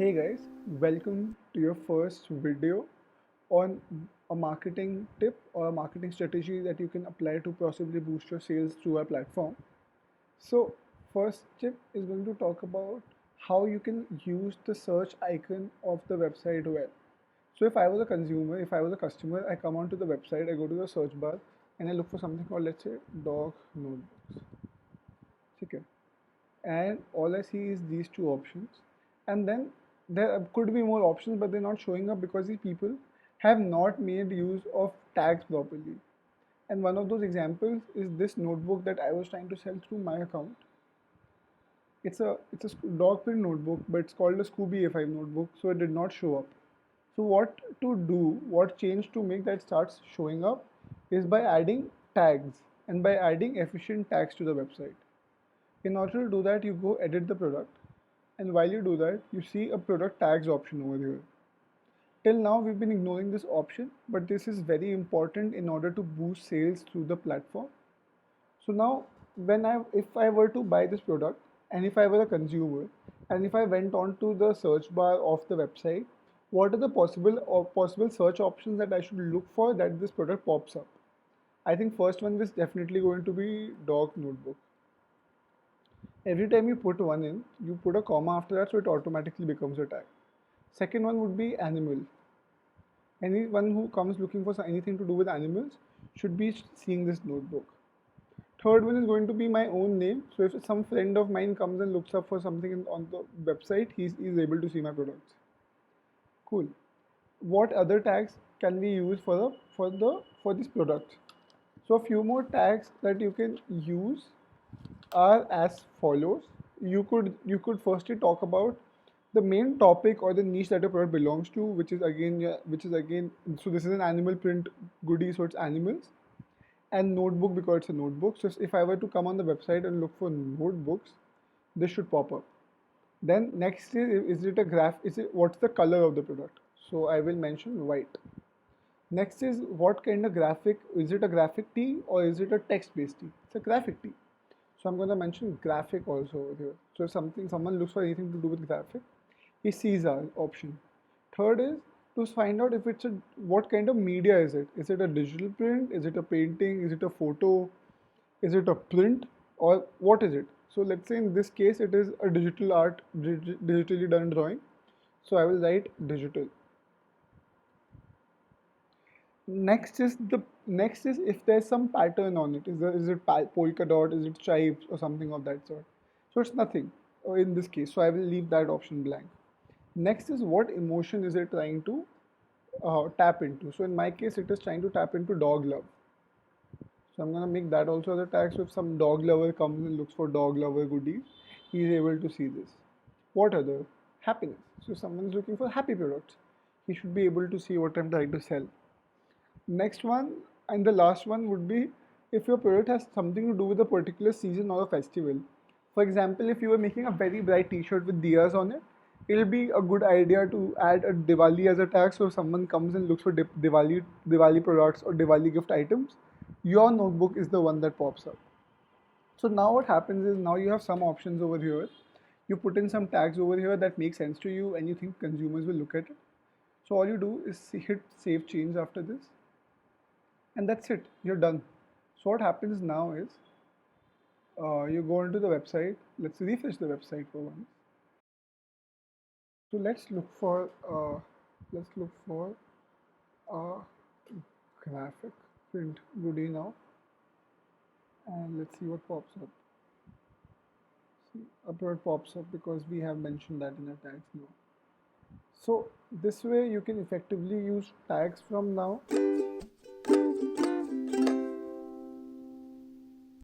Hey guys, welcome to your first video on a marketing tip or a marketing strategy that you can apply to possibly boost your sales through our platform. So, first tip is going to talk about how you can use the search icon of the website well. So, if I was a consumer, if I was a customer, I come onto the website, I go to the search bar and I look for something called, let's say, dog notebooks. Okay, and all I see is these two options, and then there could be more options, but they're not showing up because these people have not made use of tags properly. And one of those examples is this notebook that I was trying to sell through my account. It's a dog print notebook, but it's called a Scooby A5 notebook, so it did not show up. So what to do, what change to make that starts showing up is by adding tags and by adding efficient tags to the website. In order to do that, you go edit the product, and while you do that, you see a product tags option over here. Till now, we've been ignoring this option, but this is very important in order to boost sales through the platform. So now, if I were to buy this product, and if I were a consumer, and if I went on to the search bar of the website, what are the possible search options that I should look for that this product pops up? I think first one is definitely going to be dog notebook. Every time you put one in, you put a comma after that, so it automatically becomes a tag. Second one would be animal. Anyone who comes looking for anything to do with animals should be seeing this notebook. Third one is going to be my own name. So if some friend of mine comes and looks up for something on the website, he's able to see my products. Cool. What other tags can we use for this product? So a few more tags that you can use are as follows. You could firstly talk about the main topic or the niche that your product belongs to, which is again so this is an animal print goodie, so it's animals, and notebook because it's a notebook. So if I were to come on the website and look for notebooks, this should pop up. Then next is it a graph? Is it what's the color of the product? So I will mention white. Next is what kind of graphic? Is it a graphic tee or is it a text-based tee? It's a graphic tee. So I'm going to mention graphic also over here. So if someone looks for anything to do with graphic, he sees our option. Third is to find out if it's a what kind of media is it? Is it a digital print? Is it a painting? Is it a photo? Is it a print? Or what is it? So let's say in this case it is a digital art, digitally done drawing. So I will write digital. Next is if there's some pattern on it. Is it polka dot? Is it stripes or something of that sort? So it's nothing in this case. So I will leave that option blank. Next is what emotion is it trying to tap into? So in my case, it is trying to tap into dog love. So I'm gonna make that also as a tag. So if some dog lover comes and looks for dog lover goodies, he is able to see this. What other? Happiness. So someone is looking for happy products. He should be able to see what I'm trying to sell. Next one and the last one would be if your product has something to do with a particular season or a festival. For example, if you were making a very bright t-shirt with diyas on it, it'll be a good idea to add a Diwali as a tag. So if someone comes and looks for Diwali products or Diwali gift items, your notebook is the one that pops up. So now what happens is now you have some options over here. You put in some tags over here that make sense to you and you think consumers will look at it. So all you do is hit save change after this, and that's it, you're done. So what happens now is you go into the website. Let's refresh the website for once. So let's look for a graphic print goodie now, and let's see what pops up. See, a bird pops up because we have mentioned that in our tags now. So this way you can effectively use tags from now